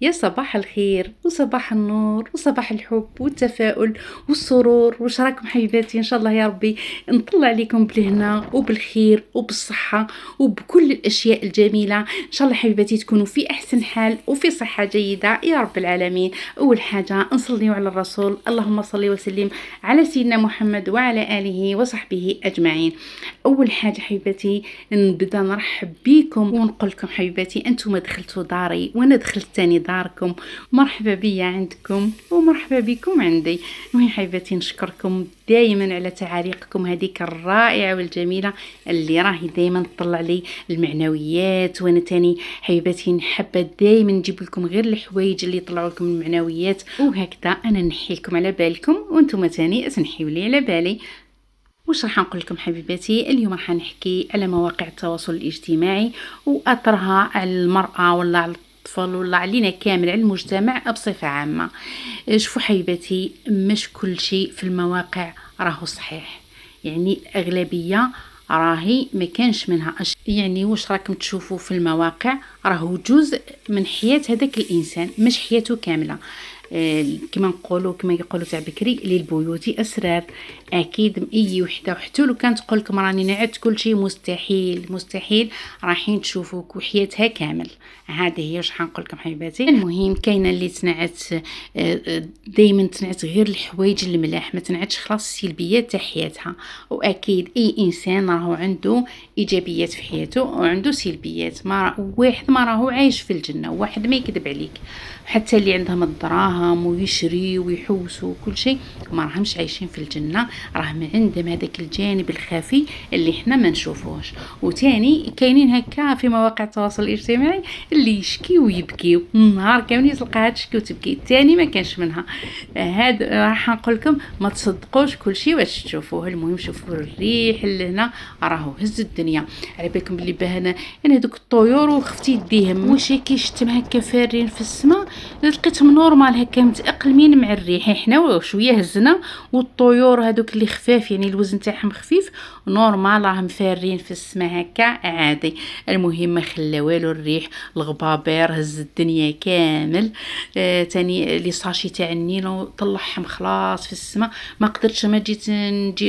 يا صباح الخير وصباح النور وصباح الحب والتفاؤل والسرور. واش راكم حبيباتي؟ ان شاء الله يا ربي نطلع عليكم بالهنا وبالخير وبالصحة وبكل الاشياء الجميلة. ان شاء الله حبيباتي تكونوا في احسن حال وفي صحة جيدة يا رب العالمين. اول حاجة نصلي على الرسول، اللهم صل وسلم على سيدنا محمد وعلى اله وصحبه اجمعين. اول حاجة حبيباتي نبدا نرحب بيكم ونقول لكم حبيباتي انتم دخلتوا داري وانا دخلت تاني داركم. مرحبا بيا عندكم ومرحبا بكم عندي. المهم حبيباتي نشكركم دائما على تعاليقكم هذيك الرائعه والجميله اللي راهي دائما تطلع لي المعنويات، وانا تاني حبيباتي نحب دائما نجيب لكم غير الحوايج اللي يطلعوا لكم المعنويات، وهكذا انا نحي لكم على بالكم وانتم تاني تنحيوا لي على بالي. واش راح نقول لكم حبيباتي؟ اليوم راح نحكي على مواقع التواصل الاجتماعي واثرها على المراه ولا على الطفل ولا علينا كامل، على المجتمع بصفه عامه. شوفوا حبيباتي، مش كل شيء في المواقع راهو صحيح، يعني الاغلبيه راهي ما كانش منها يعني واش راكم تشوفوا في المواقع راهو جزء من حياة هذاك الانسان، مش حياته كامله. كما يقولوا تاع بكري للبيوت اسرار. اكيد اي وحده وحتى لو كانت تقول لكم راني نعت كل شيء مستحيل مستحيل، رايحين تشوفوك وحياتها كامل. هذه هي واش حنقول لكم حبيباتي. المهم كاينه اللي تنعت دائما تنعت غير الحوايج الملاح، ما تنعتش خلاص السلبيات تاع حياتها. واكيد اي انسان راهو عنده ايجابيات في حياته وعنده سلبيات، ما واحد ما راهو عايش في الجنه، واحد ما يكذب عليك. حتى اللي عندهم الدراهم ويشري ويحوسوا وكل شيء ما راهمش عايشين في الجنه، راهم عندهم هذاك الجانب الخفي اللي احنا ما نشوفوش. وتاني كاينين هكا في مواقع التواصل الاجتماعي اللي يشكي ويبكي نهار كامل، تلقاها تشكي وتبكي، تاني ما كانش منها. هاد راح نقول لكم ما تصدقوش كل شيء واش تشوفوه. المهم شوفوا الريح اللي هنا راهو هز الدنيا. على بالكم بلي بهنا انا هذوك الطيور وخفتي يديهم واش كيشتم هكا فارين في السماء، لقيتهم نورمال هكا متاقلمين مع الريح. احنا شويه هزنا والطيور هذوك اللي خفاف يعني الوزن تاعهم خفيف نورمال راهم فارين في السماء هكا عادي. المهم ما خلى والو الريح، الغبابير هز الدنيا كامل. تاني لي صاشي تاع النيلو طلعهم خلاص في السماء، ما قدرتش ما جيت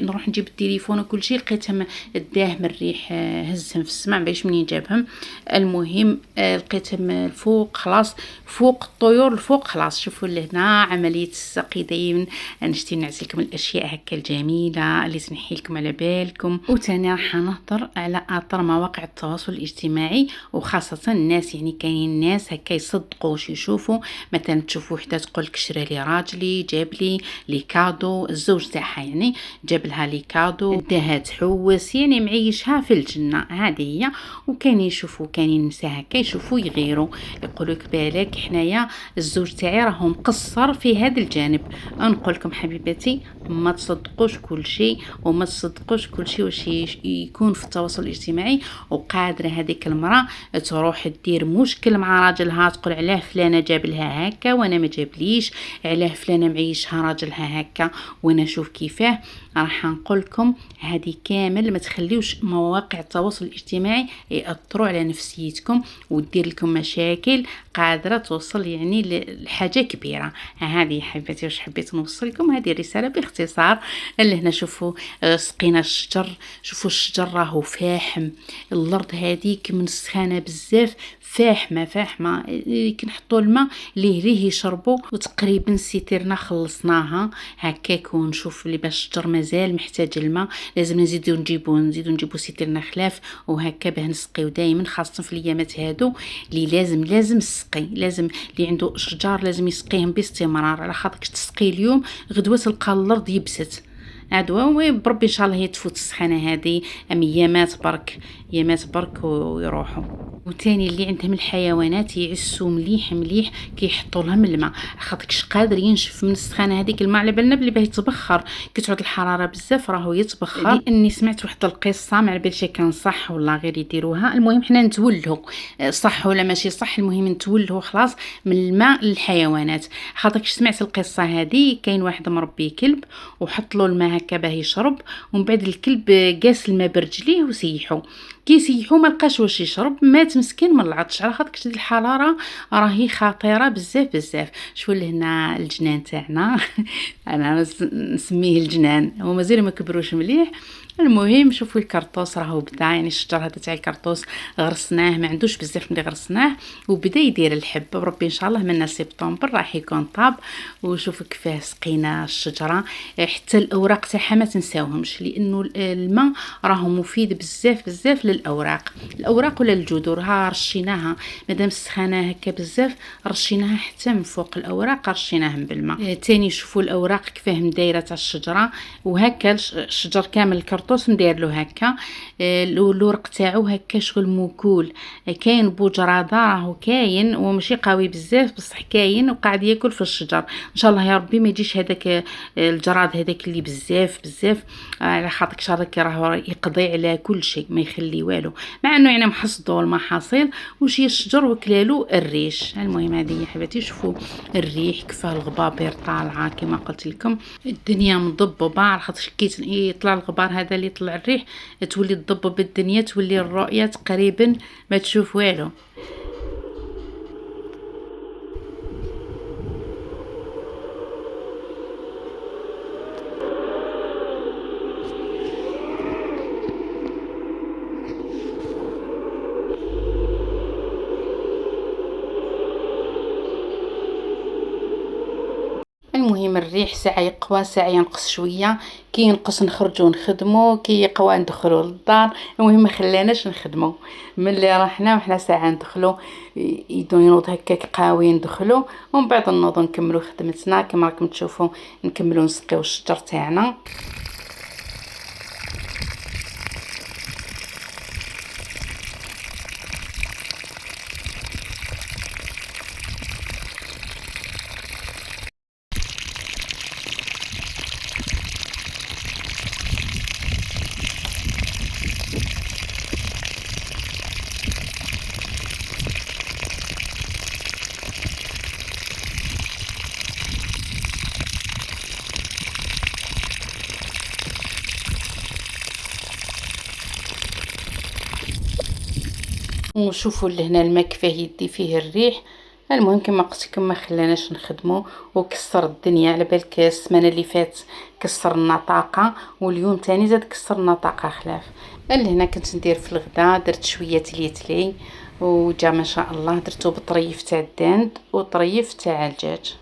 نروح نجيب التليفون وكل شيء لقيتهم داهم الريح هزهم في السماء باش منين جابهم. المهم لقيتهم الفوق خلاص، فوق الطيور الفوق خلاص. شوفوا لهنا عمليه السقي دايما نشتي نعطي لكم الاشياء هكا الجميله اللي تنحي لكم على بالكم. وتاني راح نهضر على اثر مواقع التواصل الاجتماعي، وخاصه الناس يعني كاينين ناس هكا يصدقوا واش يشوفوا. مثلا تشوفوا وحده تقول لك شرا لي راجلي، جاب لي كادو، الزوج تاعها يعني جاب لها لي كادو، داها تحوس يعني معيشها في الجنه. هذه هي. وكاين يشوفوا كاينين نساء هكا يشوفوا يغيروا، يقولوا لك بالك حنايا الزوج تاعي راهو مقصر في هذا الجانب. نقول لكم حبيباتي ما تصدقوش كل شيء، وما تصدقوش كل شيء واش يكون في التواصل الاجتماعي. وقادره هذيك المراه تروح تدير مشكل مع راجلها، تقول علاه فلانه جاب لها هكا وانا ما جابليش، علاه فلانه معيشها راجلها هكا وانا شوف كيفاه. راح نقول لكم هذه كامل ما تخليوش مواقع التواصل الاجتماعي ياثروا على نفسيتكم ودير لكم مشاكل قادره توصل يعني لحاجه كبيره. هذه حبيتي واش حبيت نوصل لكم هذه الرساله باختصار. اللي هنا شوفوا سقينا الشجر، شوفوا الشجر راهو فاحم، الارض هذيك من السخانه بزاف فاحمه كنحطوا الماء ليه يشربوا. وتقريبا السيتيرنا خلصناها هكاك. ونشوف اللي باش الشجر مازال محتاج الماء لازم نزيدو نجيبو سيتيرنا خلاف وهكا باه نسقيو دائما، خاصه في الايامات هادو اللي لازم السقي، لازم اللي عنده اشجار لازم يسقيهم باستمرار، على خاطرك تسقي اليوم غدوه تلقى الارض يبست. عدوى بربي ان شاء الله هي تفوت السخانه هذه ايامات برك ويروحوا. وتاني اللي عندهم الحيوانات يعسوا مليح كيحطوا لهم الماء، خاطرش قادر ينشف من السخانه هذيك الماء. على بالنا بلي باه يتبخر كي تعود الحراره بزاف راهو يتبخر. لاني سمعت واحد القصه ما على بالش كان صح ولا غير يديروها. المهم حنا نتولهوا صح ولا ماشي صح، المهم نتولهوا خلاص من الماء للحيوانات. خاطرش سمعت القصه هذه كاين واحد مربي كلب وحط له الماء هكا باه يشرب، ومن بعد الكلب قاس الماء برجليه وسيحو. كي سيحو ما لقاش واش يشرب، مات مسكين من العطش، على خاطر كتد الحراره راهي خطيره بزاف بزاف. شوفوا لهنا الجنان تاعنا انا نسميه الجنان، هو مازال ما كبروش مليح. المهم شوفوا الكرطوس راهو بدا، يعني الشجر هذا تاع الكرطوس غرسناه، ما عندوش بزاف ملي غرسناه وبدا يدير الحب. بربي ان شاء الله من سبتمبر راح يكون طاب. وشوفوا كيفاه سقينا الشجره، حتى الاوراق تاعها ما تنساوهمش، لانه الماء راهو مفيد بزاف بزاف للاوراق، الاوراق ولا الجذور. ها رشيناها مادام سخانه هكا بزاف، رشيناها حتى من فوق الاوراق رشيناهم بالماء. تاني شوفوا الاوراق كيفاه مدايره تاع الشجره، وهكا الشجر كامل الكرطوس مداير له هكا. الورق تاعو هكا شغل موكول، كاين بوجراده راهو كاين وماشي قوي بزاف بصح كاين وقاعد ياكل في الشجر. ان شاء الله يا ربي ما يجيش هذاك الجراد هذاك اللي بزاف بزاف، على خاطر شرك راه يقضي على كل شيء ما يخلي والو، مع انه يعني محصدو المحاصيل وشي الشجر وكلالو الريش. المهم هذه يا حبيبتي شوفوا الريح كيفاه الغبابير طالعه كما قلت لكم، الدنيا مضببه، على خاطر كي يطلع الغبار هذا اللي يطلع الريح تولي تضبب الدنيا، تولي الرؤيه تقريبا ما تشوف والو. المهم الريح ساعة يقوى ساعة ينقص شوية، كي ينقص نخرجو نخدمو، كي يقوى ندخلو للدار. المهم ما خلاناش نخدمو، ملي رحنا وحنا ساعة ندخلو ينوض هكاك قاوي ندخلو، ومن بعد نوضو نكملو خدمتنا كما راكم تشوفوا، نكملو نسقيو الشجر تاعنا. وشوفوا لهنا الماء كيفاه يدي فيه الريح. المهم كما قلت لكم ما خلاناش نخدمو وكسر الدنيا، على بالك السمانه اللي فات كسر لنا طاقه، واليوم تاني زاد كسر لنا طاقه خلاف. لهنا كنت ندير في الغداء، درت شويه تليتلي وجا ما شاء الله، درتو بطريف تاع الداند وطريف تاع الدجاج.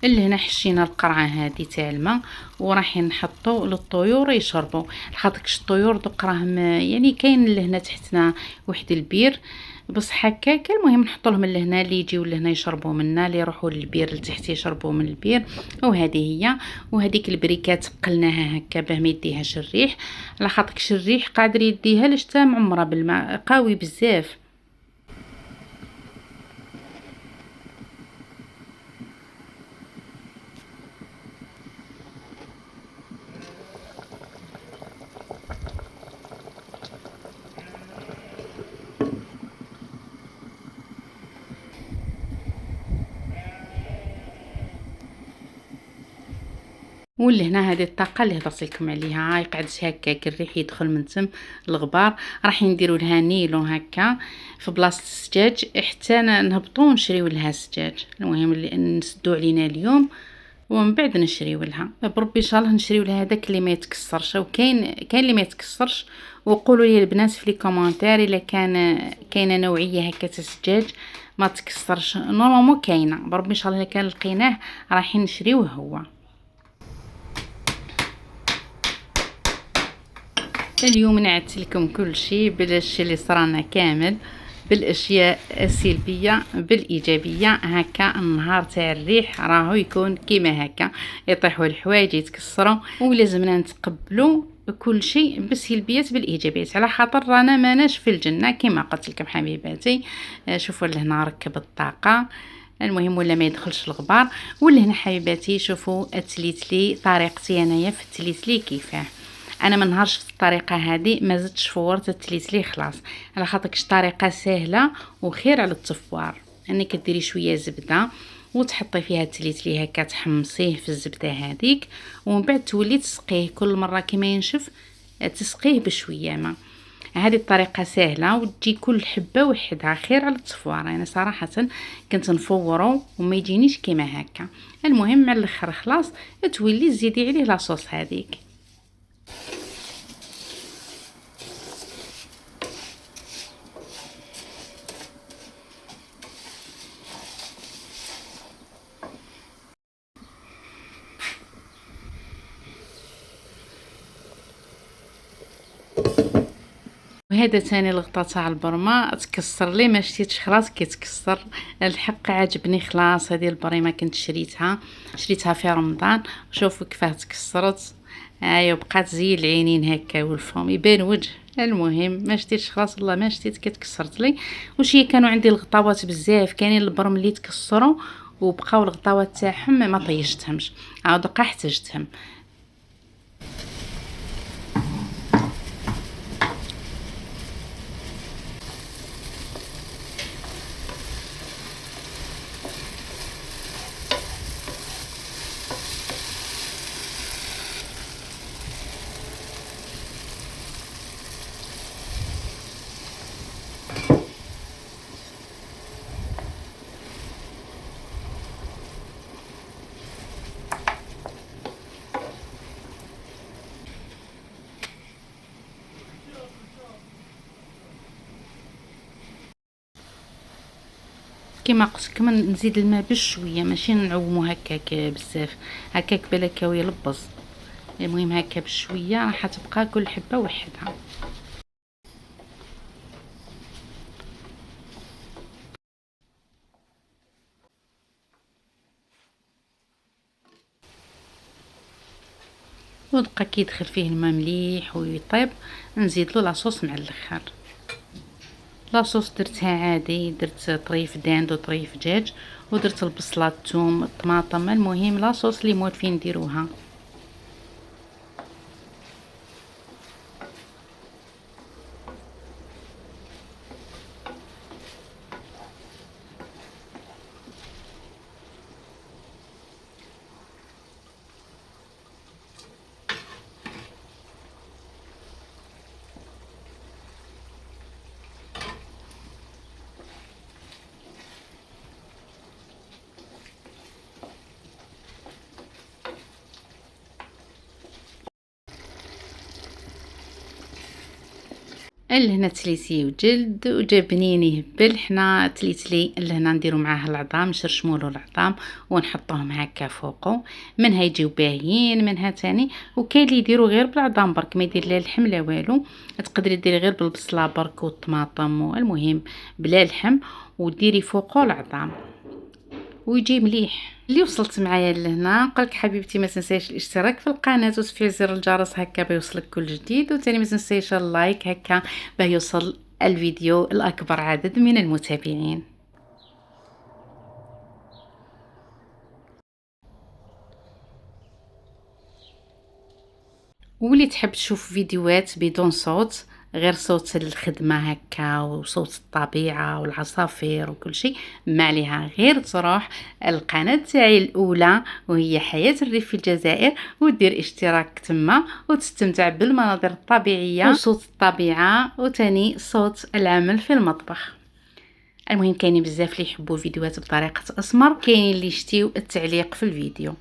اللي هنا حشينا القرعه هذه تاع الماء وراح نحطو للطيور يشربوا، خاطرش الطيور دوك راهم يعني كاين لهنا تحتنا واحد البير بصح هكاك. المهم نحطو لهم لهنا اللي يجيو لهنا يشربوا منا، اللي يروحوا للبير لتحت يشربوا من البير. وهذه هي، وهذيك البريكات قلناها هكا باه ما يديهاش الريح، على خاطرش الريح قادر يديها لاش تا معمره بالماء قوي بزاف. ولهنا هذه الطاقه اللي هضرت لكم عليها، هاي قعدت هكاك الريح يدخل من تم الغبار، راح نديروا لها نيلو هكا في بلاصه السجاج حتى نهبطوا ونشريو لها السجاج. المهم اللي نسدوا علينا اليوم ومن بعد نشريو لها، بربي ان شاء الله نشريو لها هذاك اللي ما يتكسرش، وكاين اللي ما يتكسرش. وقولوا لي البنات في لي كومونتير الا كاينه نوعيه هكا تاع السجاج ما تكسرش. نورمالمون كاينه، بربي ان شاء الله الا كان لقيناه رايحين نشريوه هو. اليوم نعت لكم كل شيء بلا الشيء اللي صرانا كامل. بالاشياء السلبيه بالايجابيه. هكا النهار تاع الريح راهو يكون كيما هكا، يطيحوا الحوايج يتكسروا، ولازمنا نتقبلوا كل شيء بالسلبيات بالايجابيات، على خاطر رانا ماناش في الجنه كما قلت لكم حبيباتي. شوفوا لهنا ركب الطاقه، المهم ولا ما يدخلش الغبار. ولهنا حبيباتي شوفوا التليتلي، طريقتي انايا في التليتلي كيفاه. انا ما نهارش في الطريقه هذه ما زدتش فورت التليتلي خلاص، على خاطرش طريقه سهله وخير على التفوار. انك ديري شويه زبده وتحطي فيها التليتلي هكا، تحمصيه في الزبده هذيك، ومن بعد تولي تسقيه كل مره كما ينشف، تسقيه بشويه ما. هذه الطريقه سهله وتجي كل حبه وحدها، خير على التفوار. انا صراحه كنت نفورو وما يجينيش كيما هكا. المهم على الاخر خلاص تولي تزيدي عليه لاصوص هذيك. وهذا ثاني الغطاء تاع البرمه تكسر لي، ما شتيتش خلاص كيتكسر. الحق عجبني خلاص. هذه البريمه كنت شريتها في رمضان. شوفوا كيفاه تكسرت، ايوا بقات زي العينين هكا والفم يبان وجه. المهم ما شتيتش خلاص، والله ما شتيت كتكسرت لي. وشي كانوا عندي الغطاوات بزاف، كاينين البرم اللي تكسروا وبقاو الغطاوات تاعهم ما طيشتهمش، عاود بقى احتجتهم. كما قلت لكم نزيد الماء بشويه، ماشي نعومو هكاك بزاف، هكاك بلاكاو يلبز. المهم هكا بشويه راح تبقى كل حبه وحدها. ودقا كي يدخل فيه الماء مليح ويطيب نزيد له لاصوص مع الاخر. لاصوص درتها عادي، درت طريف داند وطريف دجاج، ودرت البصله الثوم الطماطم. المهم لاصوص اللي موالفين نديروها. لهنا تليتي وجلد وجا بنين يهبل. حنا تليتلي لهنا نديرو معاه العظام، نشرشمولو العظام ونحطوهم هكا فوقو، منها يجيو باهيين منها تاني. وكاين اللي يديرو غير بالعظام برك، ما يدير لا اللحم لا والو. تقدري ديري غير بالبصله برك والطماطم، المهم بلا لحم، وديري فوقو العظام ويجي مليح. اللي وصلت معايا لهنا نقولك حبيبتي ما تنسيش الاشتراك في القناه وتفعيل زر الجرس هكا بيوصلك كل جديد، وتاني ما تنسيش اللايك هكا باه يوصل الفيديو لاكبر عدد من المتابعين. واللي تحب تشوف فيديوهات بدون صوت، غير صوت الخدمة هكا وصوت الطبيعة والعصافير وكل شيء، ما عليها غير تروح القناة تاعي الأولى وهي حياة الريف في الجزائر، ودير اشتراك تما وتستمتع بالمناظر الطبيعية وصوت الطبيعة وتاني صوت العمل في المطبخ. المهم كاينين بزاف اللي يحبوا الفيديوهات بطريقة أسمر، كاينين اللي يشتيو التعليق في الفيديو.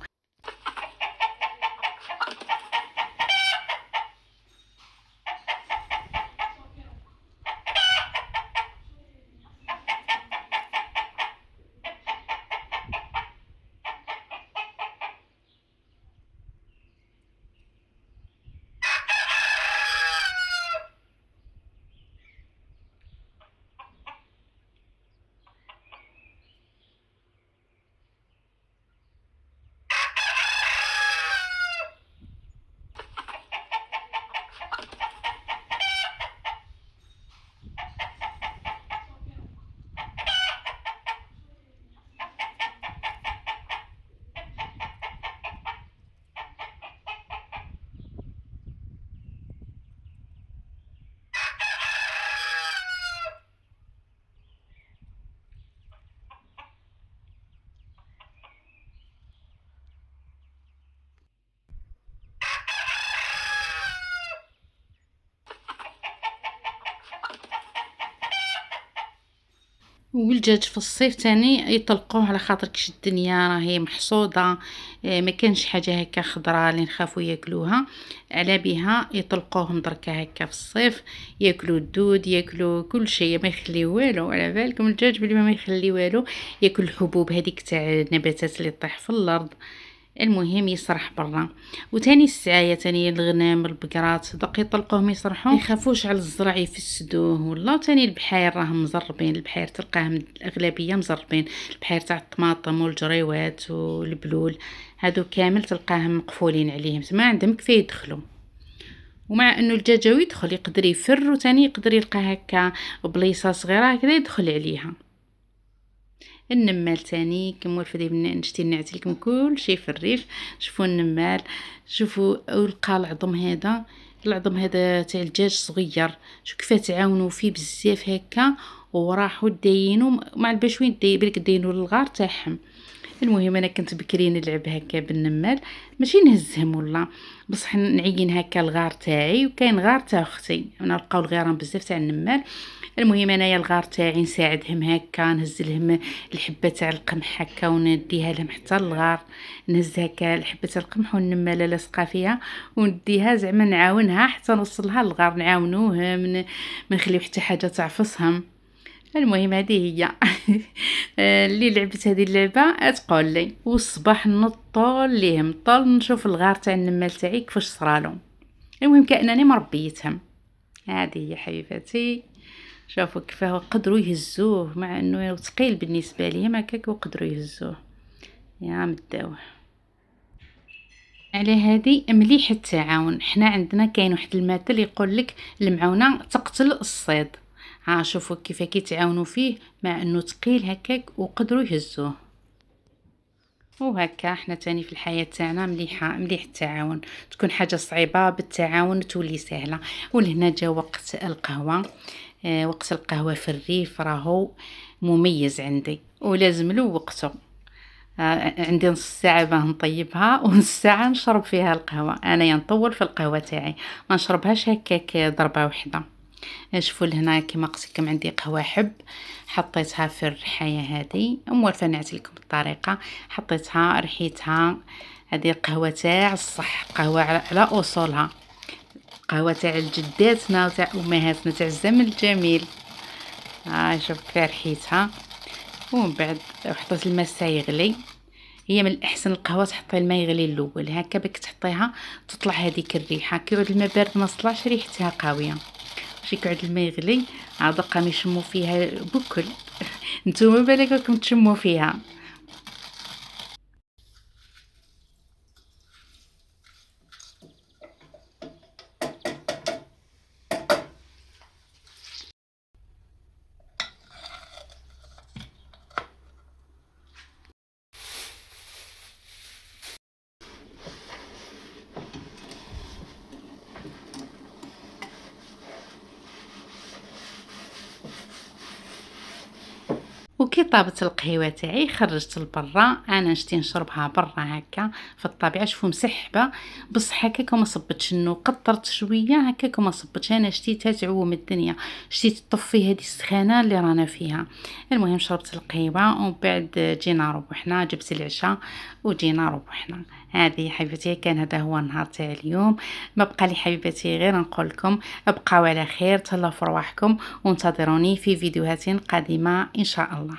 والدجاج في الصيف تاني يطلقوه على خاطر كش الدنيا راهي محصوده. ما كانش حاجه هكا خضراء اللي نخافوا ياكلوها، على بها يطلقوهم دركا هكا في الصيف، ياكلوا الدود، ياكلوا كل شيء، ما يخلي والو. على بالكم الدجاج بلي ما يخلي والو، ياكل الحبوب هذيك تاع النباتات اللي طيح في الارض. المهم يسرح برا. وتاني السعاية تاني الغنم البقرات دق يطلقوهم يسرحوا، ما يخافوش على الزرع يفسدوه ولا. تاني البحير راهم مزربين، البحير تلقاهم الاغلبيه مزربين، البحير تاع الطماطم والجريوات والبلول هادو كامل تلقاهم مقفولين عليهم، ما عندهم كيف يدخلوا. ومع انه الدجاج يدخل يقدر يفر، وتاني يقدر يلقى هكا بليصه صغيره هكذا يدخل عليها. النمال تاني كما الفدي نشتي نعت لكم كل شيء في الريف. شوفوا النمال، شوفوا ولقى العظم هذا، العظم هذا تاع الدجاج صغير، شو كيف تعاونوا فيه بزاف هكا، وراحوا داينوا مع البشوين بالك داينوا للغار تاعهم. المهم انا كنت بكري نلعب هكا بالنمال، ماشي نهزهم ولا، بصح نعين هكا الغار تاعي، وكاين غار تاع اختي، انا لقاو الغيران بزاف تاع النمال. المهم انايا الغار تاعي نساعدهم هكا، نهز لهم الحبه تاع القمح هكا ونديها لهم حتى الغار، نهز هكا الحبه تاع القمح والنماله لاصقه فيها ونديها زعما نعاونها حتى نوصلها للغار، نعاونوهم ما نخليو حتى حاجه تعفصهم. المهم هذه هي اللي لعبت هذه اللعبه تقول لي. والصباح نطول ليهم طول نشوف الغار تاع النمال تاعي كيفاش صرالو. المهم كانني مربيتهم. هذه هي حبيباتي، شوفوا كيف قدروا يهزوه مع انه ثقيل بالنسبه ليهم هكاك، وقدروا يهزوه يا مداوه. على هذه مليح التعاون. حنا عندنا كاين واحد المثل يقول لك المعونه تقتل الصيد. ها شوفوا كيف كيتعاونوا فيه مع انه ثقيل هكاك وقدروا يهزوه. وهكا حنا تاني في الحياه تاعنا مليح التعاون، تكون حاجه صعيبه بالتعاون تولي سهله. ولهنا جا وقت القهوه. وقت القهوه في الريف راهو مميز عندي ولازم له وقته. عندي نص ساعه باه نطيبها ونص ساعه نشرب فيها القهوه. انا نطول في القهوه تاعي، ما نشربهاش هكاك ضربه واحده. شوفوا لهنا كما قلت لكم عندي قهوه حب، حطيتها في الرحايه هذه، موالفه نعت لكم الطريقه. حطيتها رحيتها، هذه القهوه تاع الصح، قهوه على اصولها، قهوه تاع جداتنا وتاع امهاتنا تاع الزمن الجميل. شوف كيف رحيتها. ومن بعد حطيت الماء يغلي. هي من الاحسن القهوه تحطي الماء يغلي الاول هكا باش تحطيها تطلع هذيك الريحه. كي يعود الماء بارد ما طلعش ريحتها قويه. شي كيعود الماء يغلي عاد بقى نشموا فيها بكل نتوما بالك راكم تشموا فيها. وكي طابت القهوه تاعي خرجت لبرا. انا نشتي نشربها برا هكا في الطبيعه. شوفوا مسحبه بصح هكاك وما صبتش انه قطرت شويه هكاك وما صبتش. انا شتيتها تعوم الدنيا، شتيت تطفي هذه السخانه اللي رانا فيها. المهم شربت القهوه ومن بعد جينا روحنا، جبت العشاء وجينا روحنا. هذه حبيبتي كان هذا هو النهار تاع اليوم. ما بقى لي حبيبتي غير نقول لكم ابقاو على خير، تهلاو في رواحكم وانتظروني في فيديوهات قادمه ان شاء الله.